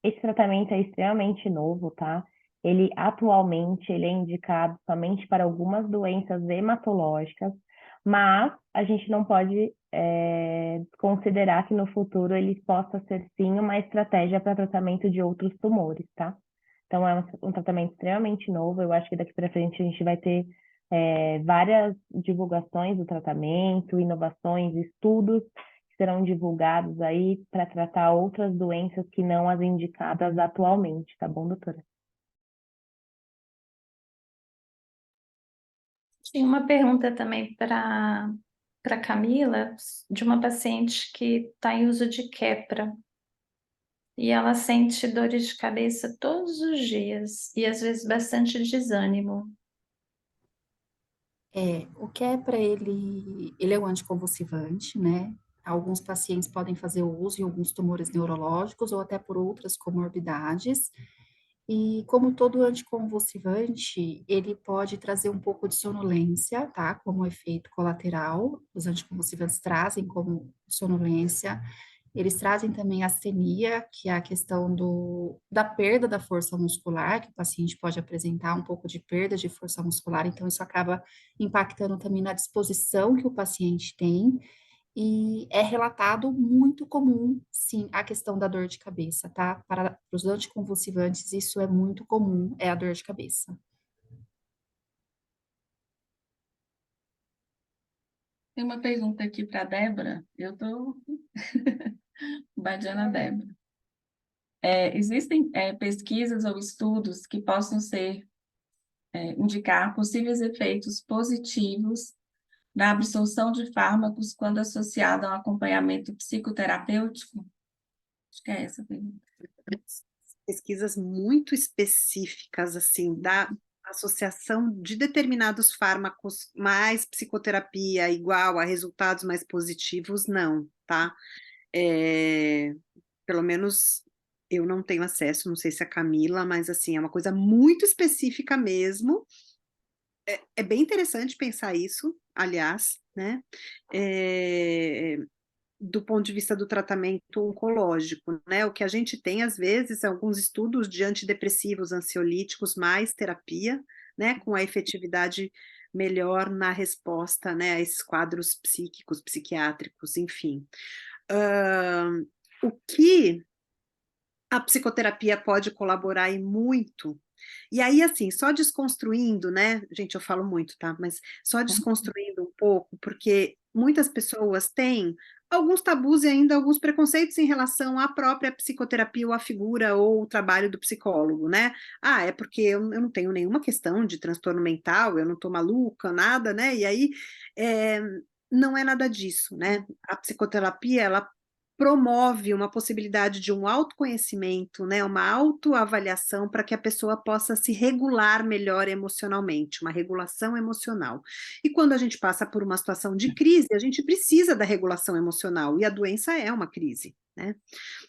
Esse tratamento é extremamente novo, tá? Ele atualmente ele é indicado somente para algumas doenças hematológicas, mas a gente não pode considerar que no futuro ele possa ser sim uma estratégia para tratamento de outros tumores, tá? Então é um tratamento extremamente novo. Eu acho que daqui para frente a gente vai ter várias divulgações do tratamento, inovações, estudos que serão divulgados aí para tratar outras doenças que não as indicadas atualmente, tá bom, doutora? Tinha uma pergunta também para Camila, de uma paciente que está em uso de Keppra. E ela sente dores de cabeça todos os dias e às vezes bastante desânimo. O Keppra, ele é um anticonvulsivante, né? Alguns pacientes podem fazer uso em alguns tumores neurológicos ou até por outras comorbidades. E como todo anticonvulsivante, ele pode trazer um pouco de sonolência, tá? Como efeito colateral. Os anticonvulsivantes trazem como sonolência. Eles trazem também astenia, que é a questão da perda da força muscular, que o paciente pode apresentar um pouco de perda de força muscular, então isso acaba impactando também na disposição que o paciente tem, e é relatado muito comum, sim, a questão da dor de cabeça, tá? Para os anticonvulsivantes, isso é muito comum, é a dor de cabeça. Tem uma pergunta aqui para a Débora. Eu estou badiando a Débora. Existem pesquisas ou estudos que possam indicar possíveis efeitos positivos da absorção de fármacos quando associado a um acompanhamento psicoterapêutico? Acho que é essa a pergunta. Pesquisas muito específicas, assim, da associação de determinados fármacos mais psicoterapia igual a resultados mais positivos, não, tá? Pelo menos eu não tenho acesso, não sei se a Camila, mas assim, é uma coisa muito específica mesmo. É bem interessante pensar isso, aliás, né? Do ponto de vista do tratamento oncológico, né? O que a gente tem, às vezes, é alguns estudos de antidepressivos, ansiolíticos, mais terapia, né? Com a efetividade melhor na resposta, né? A esses quadros psíquicos, psiquiátricos, enfim. O que a psicoterapia pode colaborar e muito. E aí, assim, só desconstruindo, né? Gente, eu falo muito, tá? Mas só desconstruindo um pouco, porque muitas pessoas têm alguns tabus e ainda alguns preconceitos em relação à própria psicoterapia ou à figura ou o trabalho do psicólogo, né? Ah, é porque eu não tenho nenhuma questão de transtorno mental, eu não tô maluca, nada, né? E aí, é, não é nada disso, né? A psicoterapia, ela promove uma possibilidade de um autoconhecimento, né, uma autoavaliação para que a pessoa possa se regular melhor emocionalmente, uma regulação emocional. E quando a gente passa por uma situação de crise, a gente precisa da regulação emocional, e a doença é uma crise, né?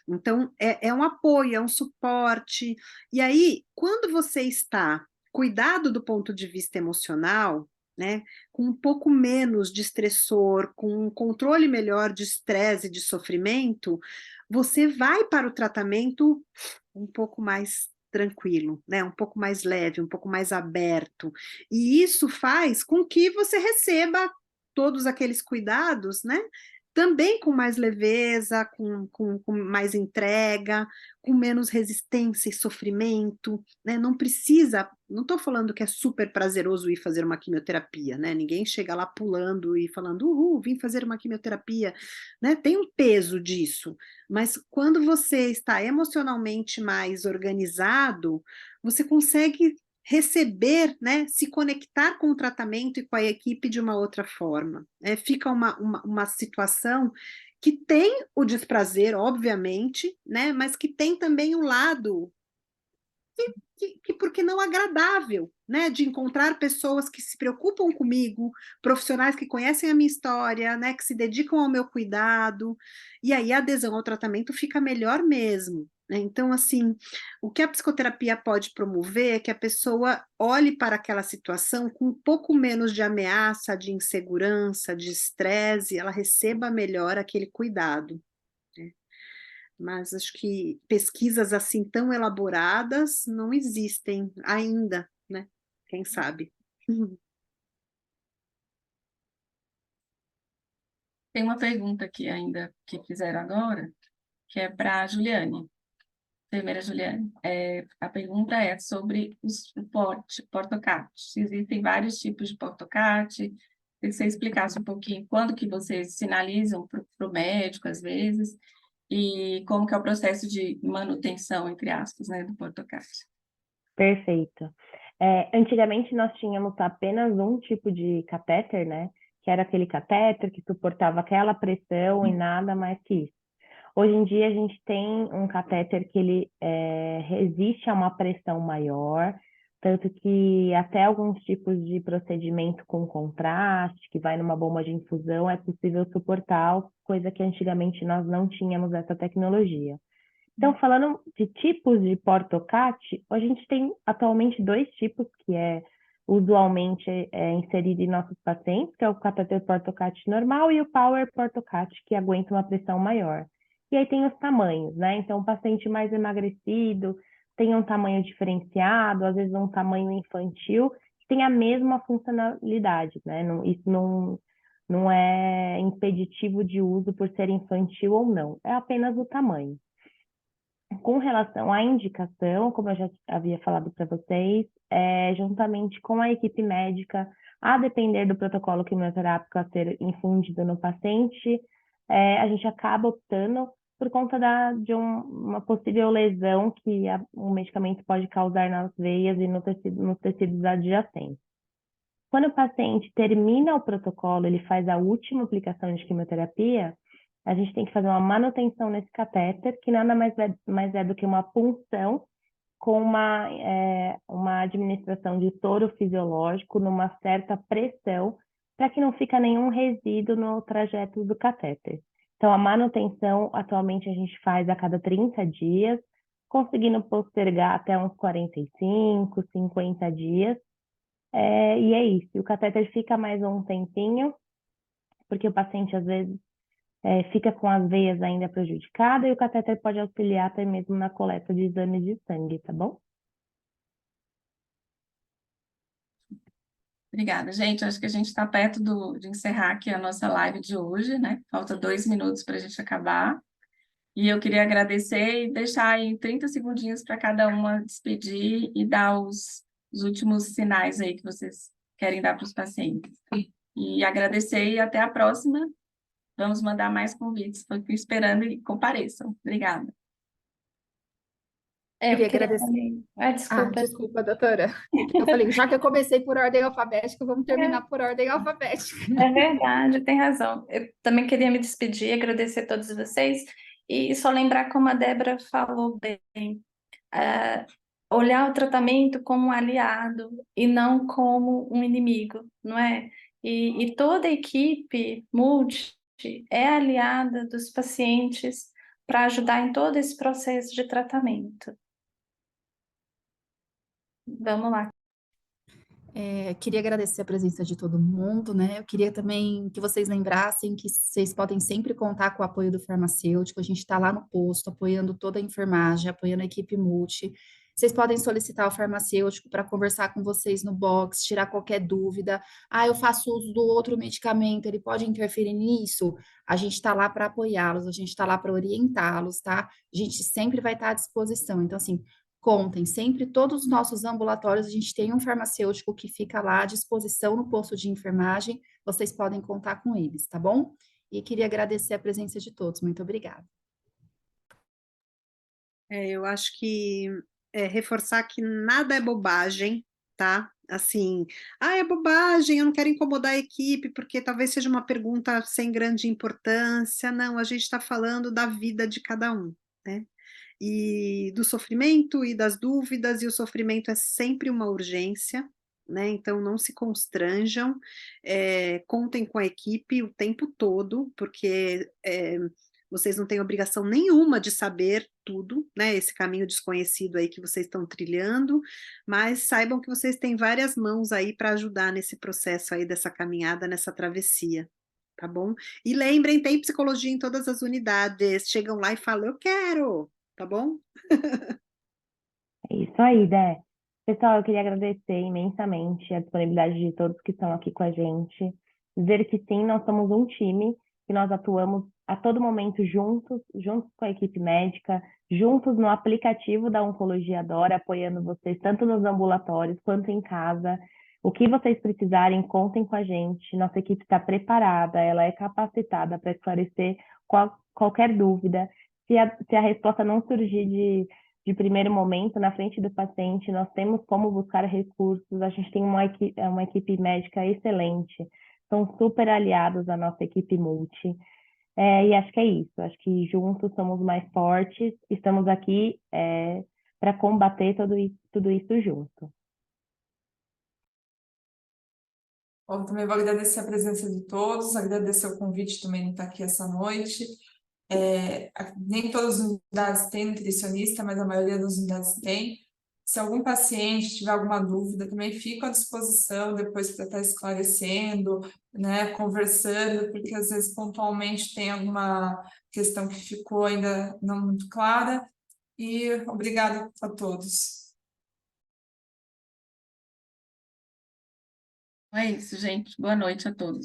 Então, é um apoio, é um suporte. E aí, quando você está cuidado do ponto de vista emocional, né, com um pouco menos de estressor, com um controle melhor de estresse e de sofrimento, você vai para o tratamento um pouco mais tranquilo, né, um pouco mais leve, um pouco mais aberto. E isso faz com que você receba todos aqueles cuidados, né, também com mais leveza, com mais entrega, com menos resistência e sofrimento, né? Não precisa, não estou falando que é super prazeroso ir fazer uma quimioterapia, né? Ninguém chega lá pulando e falando, vim fazer uma quimioterapia, né? Tem um peso disso, mas quando você está emocionalmente mais organizado, você consegue receber, né, se conectar com o tratamento e com a equipe de uma outra forma. Fica uma situação que tem o desprazer, obviamente, né, mas que tem também um lado que por que não agradável, né, de encontrar pessoas que se preocupam comigo, profissionais que conhecem a minha história, né, que se dedicam ao meu cuidado, e aí a adesão ao tratamento fica melhor mesmo, né? Então, assim, o que a psicoterapia pode promover é que a pessoa olhe para aquela situação com um pouco menos de ameaça, de insegurança, de estresse, ela receba melhor aquele cuidado, né? Mas acho que pesquisas assim tão elaboradas não existem ainda, né? Quem sabe? Tem uma pergunta aqui ainda que fizeram agora, que é para a Juliane, enfermeira Juliane. A pergunta é sobre o portocate. Existem vários tipos de portocate. Queria que você explicasse um pouquinho quando que vocês sinalizam para o médico, às vezes, e como que é o processo de manutenção, entre aspas, né, do portocate. Perfeito. Antigamente nós tínhamos apenas um tipo de catéter, né? Que era aquele catéter que suportava aquela pressão e nada mais que isso. Hoje em dia a gente tem um catéter que ele resiste a uma pressão maior, tanto que até alguns tipos de procedimento com contraste, que vai numa bomba de infusão, é possível suportar, coisa que antigamente nós não tínhamos essa tecnologia. Então, falando de tipos de portocate, a gente tem atualmente dois tipos que usualmente inserido em nossos pacientes, que é o catéter portocate normal e o power portocate, que aguenta uma pressão maior. E aí tem os tamanhos, né? Então, o paciente mais emagrecido tem um tamanho diferenciado, às vezes um tamanho infantil, que tem a mesma funcionalidade, né? Isso não é impeditivo de uso por ser infantil ou não, é apenas o tamanho. Com relação à indicação, como eu já havia falado para vocês, juntamente com a equipe médica, a depender do protocolo quimioterápico a ser infundido no paciente, a gente acaba optando por conta de uma possível lesão que o medicamento pode causar nas veias e nos tecidos adjacentes. Quando o paciente termina o protocolo, ele faz a última aplicação de quimioterapia, a gente tem que fazer uma manutenção nesse catéter, que nada mais é do que uma punção com uma administração de soro fisiológico numa certa pressão, para que não fique nenhum resíduo no trajeto do catéter. Então, a manutenção, atualmente, a gente faz a cada 30 dias, conseguindo postergar até uns 45, 50 dias. E é isso. O catéter fica mais um tempinho, porque o paciente, às vezes, fica com as veias ainda prejudicadas e o catéter pode auxiliar até mesmo na coleta de exames de sangue, tá bom? Obrigada, gente. Acho que a gente está perto de encerrar aqui a nossa live de hoje, né? Falta 2 minutos para a gente acabar. E eu queria agradecer e deixar aí 30 segundinhos para cada uma despedir e dar os últimos sinais aí que vocês querem dar para os pacientes. E agradecer e até a próxima. Vamos mandar mais convites. Fico esperando e compareçam. Obrigada. Eu Queria queria agradecer. também. Desculpa. Desculpa, doutora. Eu falei, já que eu comecei por ordem alfabética, vamos terminar por ordem alfabética. É verdade, tem razão. Eu também queria me despedir, agradecer a todos vocês e só lembrar como a Débora falou bem, olhar o tratamento como um aliado e não como um inimigo, não é? E toda a equipe multi é aliada dos pacientes para ajudar em todo esse processo de tratamento. Vamos lá. Queria agradecer a presença de todo mundo, né? Eu queria também que vocês lembrassem que vocês podem sempre contar com o apoio do farmacêutico. A gente está lá no posto, apoiando toda a enfermagem, apoiando a equipe multi. Vocês podem solicitar o farmacêutico para conversar com vocês no box, tirar qualquer dúvida. Eu faço uso do outro medicamento, ele pode interferir nisso? A gente está lá para apoiá-los, a gente está lá para orientá-los, tá? A gente sempre vai estar à disposição. Então, assim, contem, sempre todos os nossos ambulatórios, a gente tem um farmacêutico que fica lá à disposição no posto de enfermagem, vocês podem contar com eles, tá bom? E queria agradecer a presença de todos, muito obrigada. Eu acho que reforçar que nada é bobagem, tá? Assim, é bobagem, eu não quero incomodar a equipe, porque talvez seja uma pergunta sem grande importância. Não, a gente está falando da vida de cada um, né? E do sofrimento e das dúvidas, e o sofrimento é sempre uma urgência, né? Então não se constranjam, contem com a equipe o tempo todo, porque vocês não têm obrigação nenhuma de saber tudo, né? Esse caminho desconhecido aí que vocês estão trilhando, mas saibam que vocês têm várias mãos aí para ajudar nesse processo aí dessa caminhada, nessa travessia. Tá bom? E lembrem, tem psicologia em todas as unidades. Chegam lá e falam, eu quero, tá bom? É isso aí, Dé. Pessoal, eu queria agradecer imensamente a disponibilidade de todos que estão aqui com a gente. Dizer que sim, nós somos um time, que nós atuamos a todo momento juntos, juntos com a equipe médica, juntos no aplicativo da Oncologia Dora, apoiando vocês tanto nos ambulatórios quanto em casa. O que vocês precisarem, contem com a gente. Nossa equipe está preparada, ela é capacitada para esclarecer qualquer dúvida. Se a resposta não surgir de primeiro momento, na frente do paciente, nós temos como buscar recursos, a gente tem uma equipe médica excelente, são super aliados à nossa equipe multi, e acho que é isso, acho que juntos somos mais fortes, estamos aqui para combater tudo isso junto. Bom, também vou agradecer a presença de todos, agradecer o convite também de estar aqui essa noite. Nem todas as unidades têm nutricionista, mas a maioria das unidades tem. Se algum paciente tiver alguma dúvida, também fico à disposição depois para estar esclarecendo, né, conversando, porque às vezes pontualmente tem alguma questão que ficou ainda não muito clara. E obrigada a todos. É isso, gente. Boa noite a todos.